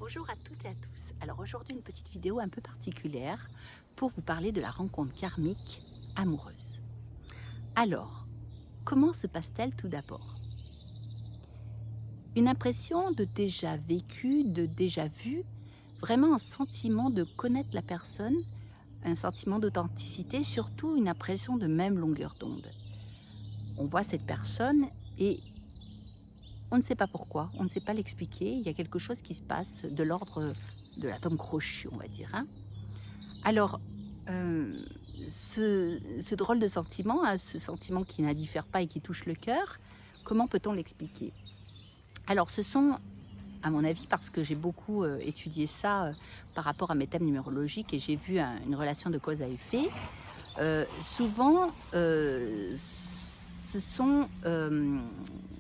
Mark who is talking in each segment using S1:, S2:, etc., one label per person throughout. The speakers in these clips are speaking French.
S1: Bonjour à toutes et à tous. Alors aujourd'hui une petite vidéo un peu particulière pour vous parler de la rencontre karmique amoureuse. Alors, comment se passe-t-elle tout d'abord? Une impression de déjà vécu, de déjà vu, vraiment un sentiment de connaître la personne, un sentiment d'authenticité, surtout une impression de même longueur d'onde. On voit cette personne et on ne sait pas pourquoi, on ne sait pas l'expliquer, il y a quelque chose qui se passe de l'ordre de l'atome crochu, on va dire, hein. Alors, heu, ce drôle de sentiment, hein, ce sentiment qui n'indiffère pas et qui touche le cœur, comment peut-on l'expliquer? Alors ce sont, à mon avis, parce que j'ai beaucoup, étudié ça, par rapport à mes thèmes numérologiques et j'ai vu une relation de cause à effet. Souvent, ce sont,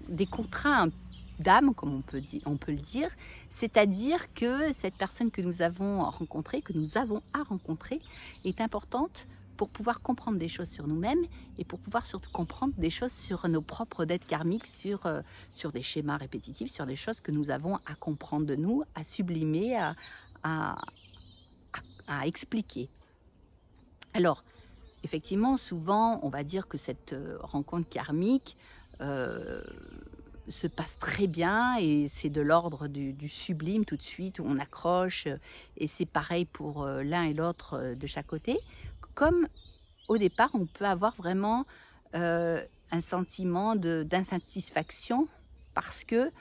S1: des contrats d'âme, comme on peut le dire. C'est-à-dire que cette personne que nous avons rencontrée, que nous avons à rencontrer, est importante pour pouvoir comprendre des choses sur nous-mêmes et pour pouvoir surtout comprendre des choses sur nos propres dettes karmiques, sur des schémas répétitifs, sur des choses que nous avons à comprendre de nous, à sublimer, à à expliquer. Alors, effectivement, souvent, on va dire que cette, rencontre karmique, heu, se passe très bien et c'est de l'ordre du sublime tout de suite, où on accroche, et c'est pareil pour, l'un et l'autre, de chaque côté. Comme au départ, on peut avoir vraiment, un sentiment d'insatisfaction parce que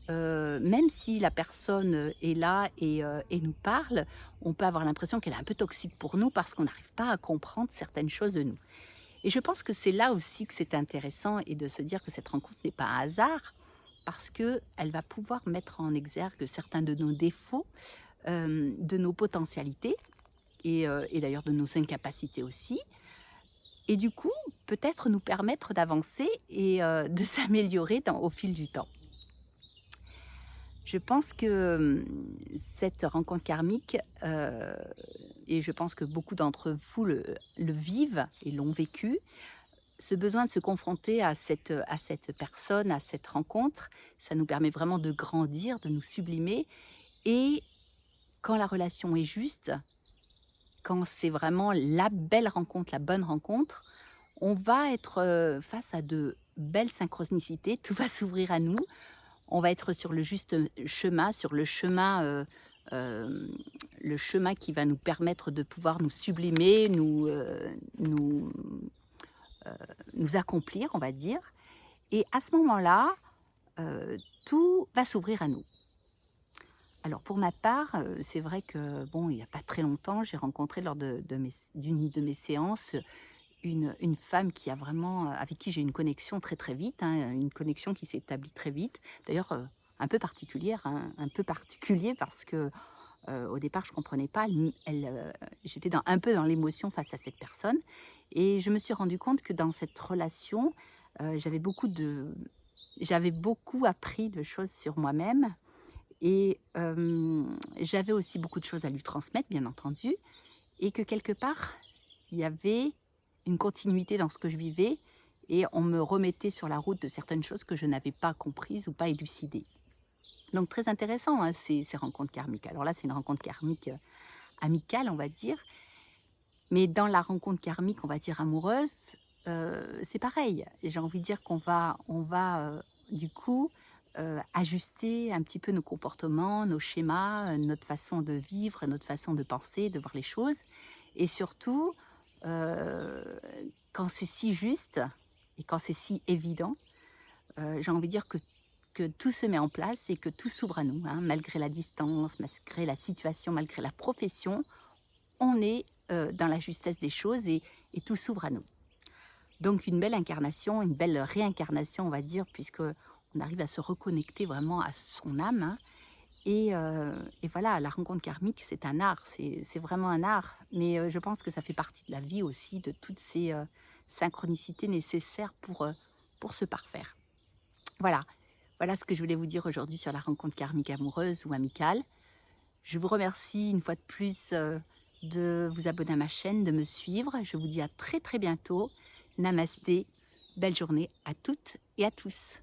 S1: même si la personne, est là et nous parle, on peut avoir l'impression qu'elle est un peu toxique pour nous parce qu'on n'arrive pas à comprendre certaines choses de nous. Et je pense que c'est là aussi que c'est intéressant et de se dire que cette rencontre n'est pas un hasard parce qu'elle va pouvoir mettre en exergue certains de nos défauts, de nos potentialités et d'ailleurs de nos incapacités aussi, et du coup, peut-être nous permettre d'avancer et de s'améliorer au fil du temps. Je pense que, cette rencontre karmique, et je pense que beaucoup d'entre vous le vivent et l'ont vécu, ce besoin de se confronter à cette personne, à cette rencontre, ça nous permet vraiment de grandir, de nous sublimer, et quand la relation est juste, quand c'est vraiment la belle rencontre, la bonne rencontre, on va être, face à de belles synchronicités, tout va s'ouvrir à nous. On va être sur le juste, chemin, sur hem, le chemin qui va nous permettre de pouvoir nous sublimer, nous, nous accomplir, on va dire, et à ce moment-là, tout va s'ouvrir à nous. Alors pour ma part, c'est vrai que bon, il y a pas très longtemps, j'ai rencontré lors d'une de mes séances, une femme qui a vraiment, avec qui j'ai une connexion très, très vite, hein, une connexion qui s'est établie très vite. D'ailleurs, un peu particulière, hein, un peu particulier parce que, au départ, je comprenais pas. J'étais un peu dans l'émotion face à cette personne et je me suis rendu compte que dans cette relation, j'avais j'avais beaucoup appris de choses sur moi-même et j'avais aussi beaucoup de choses à lui transmettre, bien entendu, et que quelque part, il y avait une continuité dans ce que je vivais et on me remettait sur la route de certaines choses que je n'avais pas comprises ou pas élucidées. Donc très intéressant, hein, ces rencontres karmiques. Alors là, c'est une rencontre karmique, amicale, on va dire, mais dans la rencontre karmique, on va dire amoureuse, c'est pareil. Et j'ai envie de dire qu'on va, du coup, ajuster un petit peu nos comportements, nos schémas, notre façon de vivre, notre façon de penser, de voir les choses, et surtout, heu, quand c'est si juste et quand c'est si évident, j'ai envie de dire que tout se met en place et que tout s'ouvre à nous, hein, malgré la distance, malgré la situation, malgré la profession, on est, dans la justesse des choses et tout s'ouvre à nous. Donc une belle incarnation, une belle réincarnation, on va dire, puisque on arrive à se reconnecter vraiment à son âme, hein, et voilà, la rencontre karmique, c'est un art, c'est vraiment un art, mais je pense que ça fait partie de la vie aussi, de toutes ces, synchronicités nécessaires pour se parfaire. Voilà, voilà ce que je voulais vous dire aujourd'hui sur la rencontre karmique amoureuse ou amicale. Je vous remercie une fois de plus, de vous abonner à ma chaîne, de me suivre. Je vous dis à très, très bientôt. Namasté, belle journée à toutes et à tous.